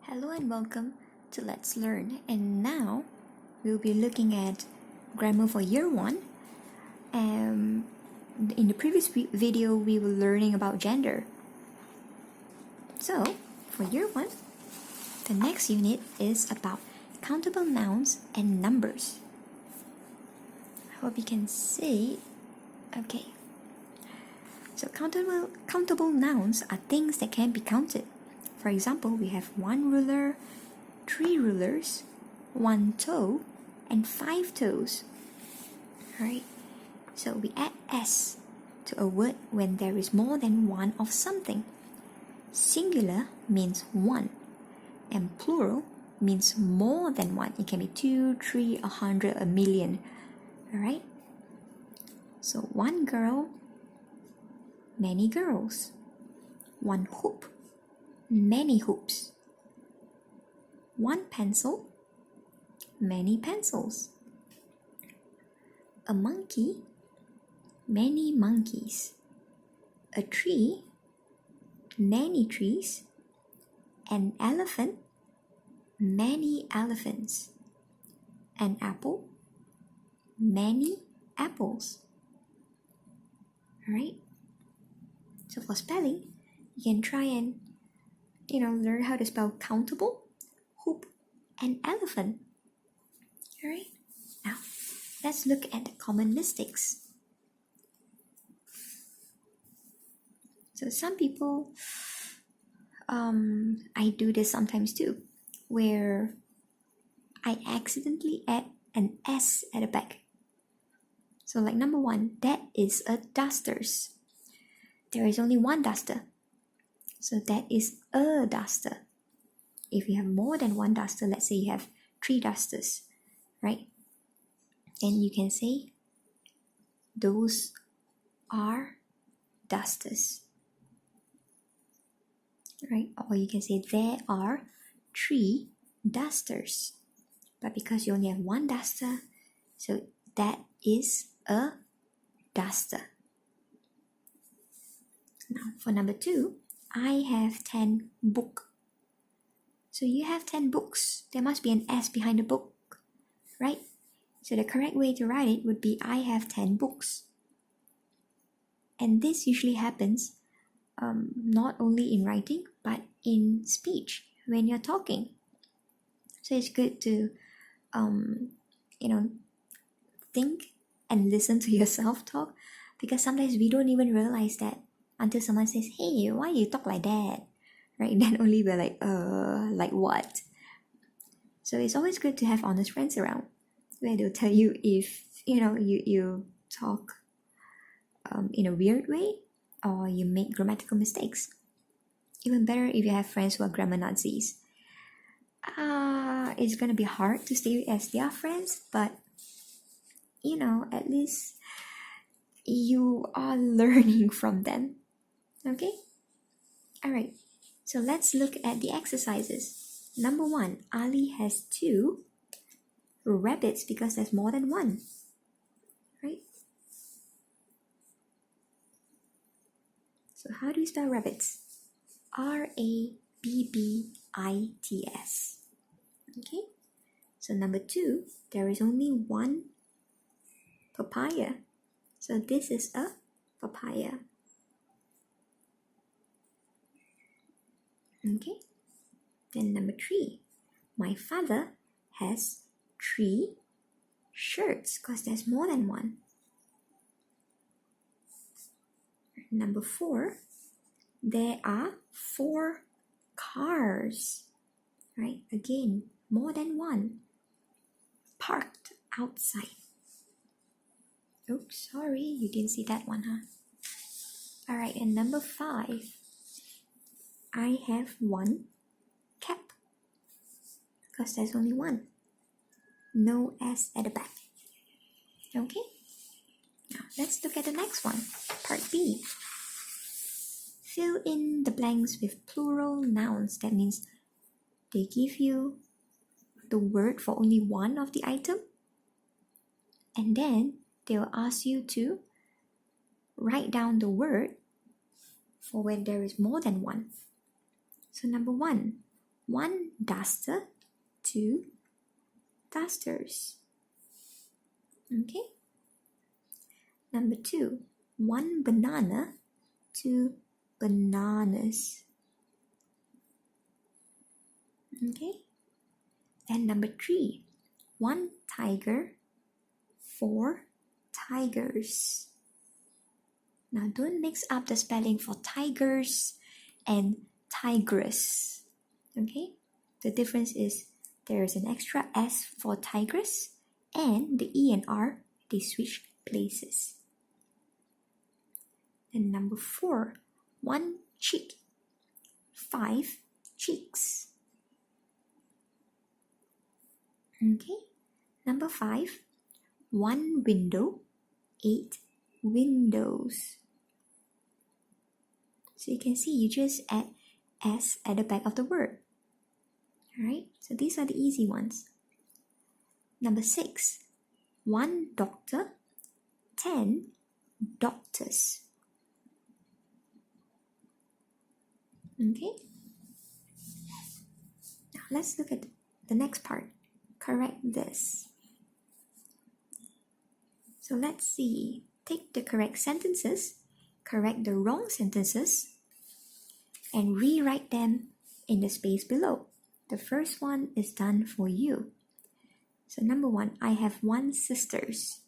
Hello and welcome to Let's Learn. And now we'll be looking at grammar for year 1. In the previous video, we were learning about gender. So, for year 1, the next unit is about countable nouns and numbers. I hope you can see. Okay. So, countable nouns are things that can be counted. For example, we have 1 ruler, 3 rulers, 1 toe, and 5 toes. Alright, so we add s to a word when there is more than one of something. Singular means 1, and plural means more than 1. It can be 2, 3, 100, a million. Alright, so 1 girl, many girls. 1 hoop, many hoops. 1 pencil, many pencils. A monkey, many monkeys. A tree, many trees. An elephant, many elephants. An apple, many apples. Alright, so for spelling, you can try and learn how to spell countable, hoop, and elephant. Alright, now let's look at the common mistakes. So some people, I do this sometimes too, where I accidentally add an S at the back. So like number 1, that is a dusters. There is only 1 duster. So that is a duster. If you have more than 1 duster, let's say you have 3 dusters, right? Then you can say, those are dusters, right? Or you can say, there are 3 dusters. But because you only have 1 duster, so that is a duster. Now for number 2, I have 10 book. So you have 10 books. There must be an S behind the book, right? So the correct way to write it would be I have 10 books. And this usually happens not only in writing, but in speech when you're talking. So it's good to, think and listen to yourself talk, because sometimes we don't even realize that until someone says, hey, why you talk like that? Right? Then only we're like what? So it's always good to have honest friends around, where they'll tell you if, you talk in a weird way, or you make grammatical mistakes. Even better if you have friends who are grammar Nazis. It's gonna be hard to stay as their friends, but at least you are learning from them. Okay? Alright, so let's look at the exercises. Number 1, Ali has 2 rabbits because there's more than 1. Right? So how do you spell rabbits? R-A-B-B-I-T-S. Okay? So number 2, there is only 1 papaya. So this is a papaya. Okay? Then number 3, my father has 3 shirts because there's more than 1. Number 4, there are 4 cars. Right? Again, more than 1. Parked outside. Oops, sorry, you didn't see that one, huh? Alright, and number 5, I have 1 cap because there's only 1. No S at the back. Okay? Now let's look at the next one, part B. Fill in the blanks with plural nouns. That means they give you the word for only one of the item, and then they will ask you to write down the word for when there is more than one. So number 1, 1 duster, 2 dusters. Okay. Number 2, 1 banana, 2 bananas. Okay. And number 3, 1 tiger, 4 tigers. Now don't mix up the spelling for tigers and tigress. Okay? The difference is there is an extra S for tigress, and the E and R, they switch places. And number 4, 1 cheek, 5 cheeks. Okay. Number 5, 1 window, 8 windows. So you can see you just add S at the back of the word. Alright, so these are the easy ones. Number 6, 1 doctor, 10 doctors. Okay. Now let's look at the next part. Correct this. So let's see. Take the correct sentences, correct the wrong sentences, and rewrite them in the space below. The first one is done for you. So number 1, I have 1 sisters.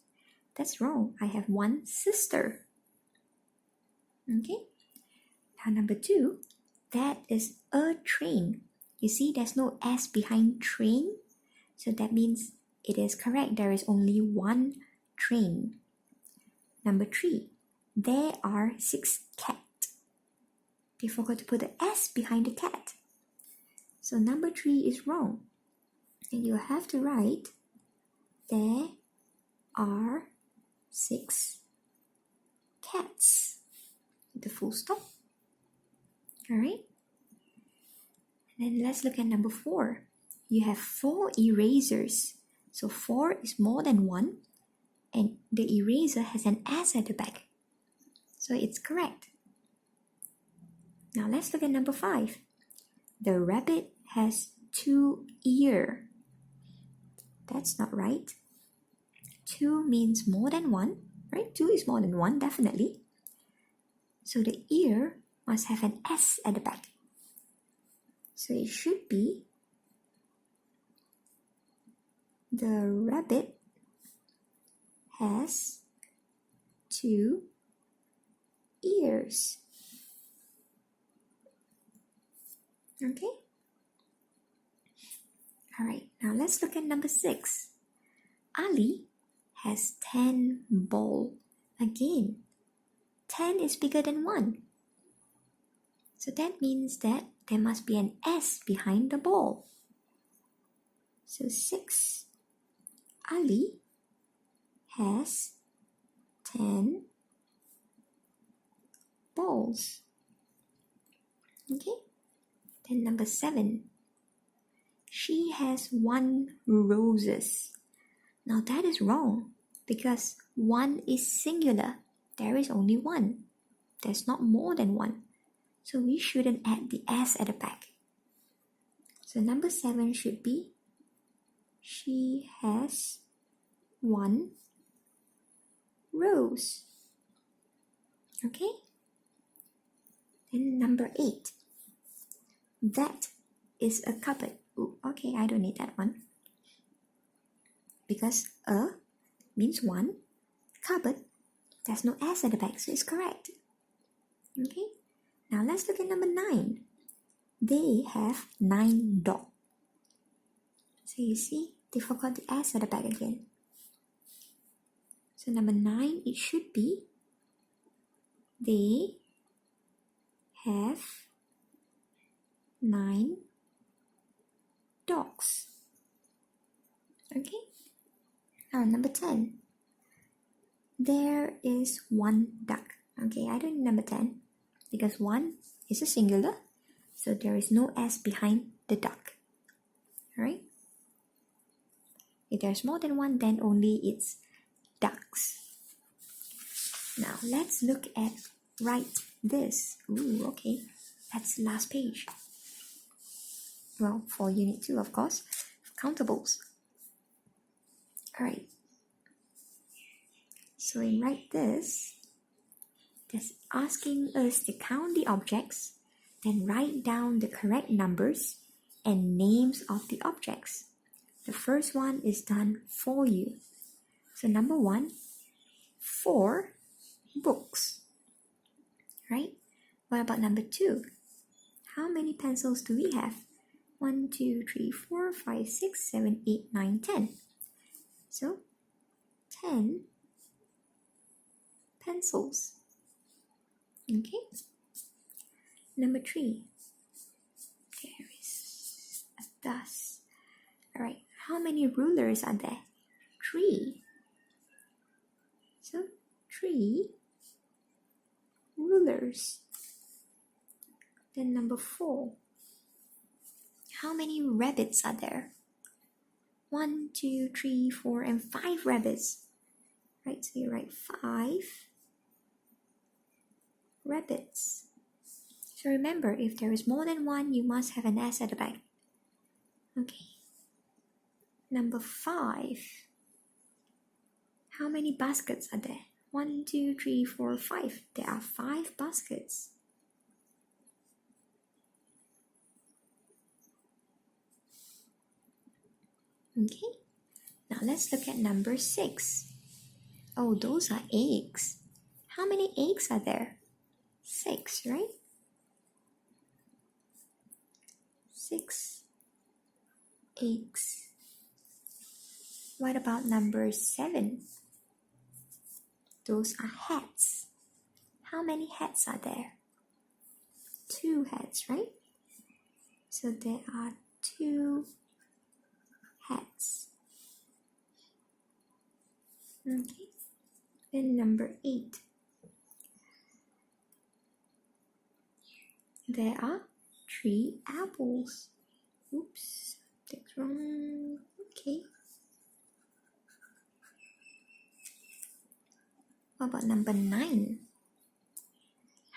That's wrong. I have 1 sister. Okay. Now number 2, that is a train. You see there's no S behind train. So that means it is correct. There is only 1 train. Number 3, there are 6 cats. They forgot to put the S behind the cat. So number 3 is wrong. And you have to write, there are 6 cats. The full stop. Alright. And then let's look at number 4. You have 4 erasers. So 4 is more than 1. And the eraser has an S at the back. So it's correct. Now let's look at number 5. The rabbit has 2 ears. That's not right. 2 means more than 1, right? 2 is more than 1, definitely. So the ear must have an S at the back. So it should be, the rabbit has 2 ears. Okay? Alright, now let's look at number 6. Ali has 10 balls. Again, 10 is bigger than 1. So that means that there must be an S behind the ball. So 6. Ali has 10 balls. Okay? Then number 7. She has 1 roses. Now that is wrong because 1 is singular. There is only 1. There's not more than 1. So we shouldn't add the S at the back. So number 7 should be, she has 1 rose. Okay? Then number 8. That is a cupboard. Ooh, okay, I don't need that one. Because a means 1. Cupboard, there's no S at the back, so it's correct. Okay? Now let's look at number 9. They have 9 dogs. So you see, they forgot the S at the back again. So number 9, it should be, they have 9 dogs. Okay? Now number 10. There is 1 duck. Okay, I don't need number 10 because 1 is a singular, so there is no S behind the duck. Alright? If there's more than 1, then only it's ducks. Now let's look at write this. Ooh, okay. That's the last page. Well, for Unit 2, of course, countables. Alright. So in write this, that's asking us to count the objects, then write down the correct numbers and names of the objects. The first one is done for you. So number 1, 4 books. Right? What about number 2? How many pencils do we have? 1, 2, 3, 4, 5, 6, 7, 8, 9, 10. So 10 pencils. Okay. Number 3. There is a dust. Alright, how many rulers are there? 3. So 3 rulers. Then number 4. How many rabbits are there? 1, 2, 3, 4, and 5 rabbits. Right, so you write 5 rabbits. So remember, if there is more than one, you must have an S at the back. Okay. Number 5. How many baskets are there? 1, 2, 3, 4, 5. There are 5 baskets. Okay. Now let's look at number 6. Oh, those are eggs. How many eggs are there? 6, right? 6 eggs. What about number 7? Those are hats. How many hats are there? 2 hats, right? So there are 2 hats. Okay. Then number 8. There are 3 apples. Oops, that's wrong. Okay. What about number 9?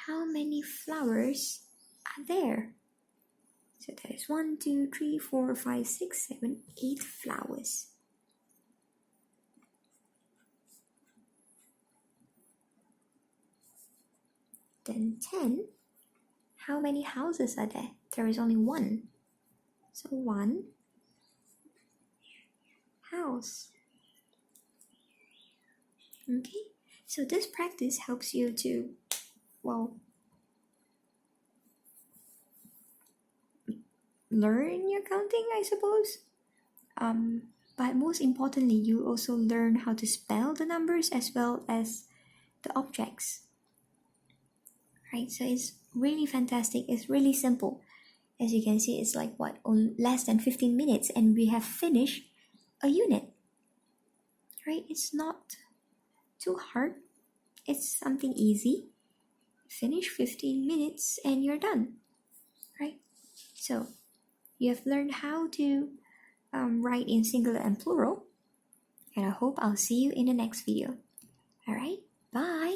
How many flowers are there? So there is 1, 2, 3, 4, 5, 6, 7, 8 flowers. Then 10. How many houses are there? There is only 1. So 1 house. Okay, so this practice helps you to, learn your counting, I suppose. But most importantly, you also learn how to spell the numbers as well as the objects. Right, so it's really fantastic. It's really simple. As you can see, it's like less than 15 minutes and we have finished a unit. Right, it's not too hard. It's something easy. Finish 15 minutes and you're done. Right, so you have learned how to write in singular and plural, and I hope I'll see you in the next video. Alright, bye.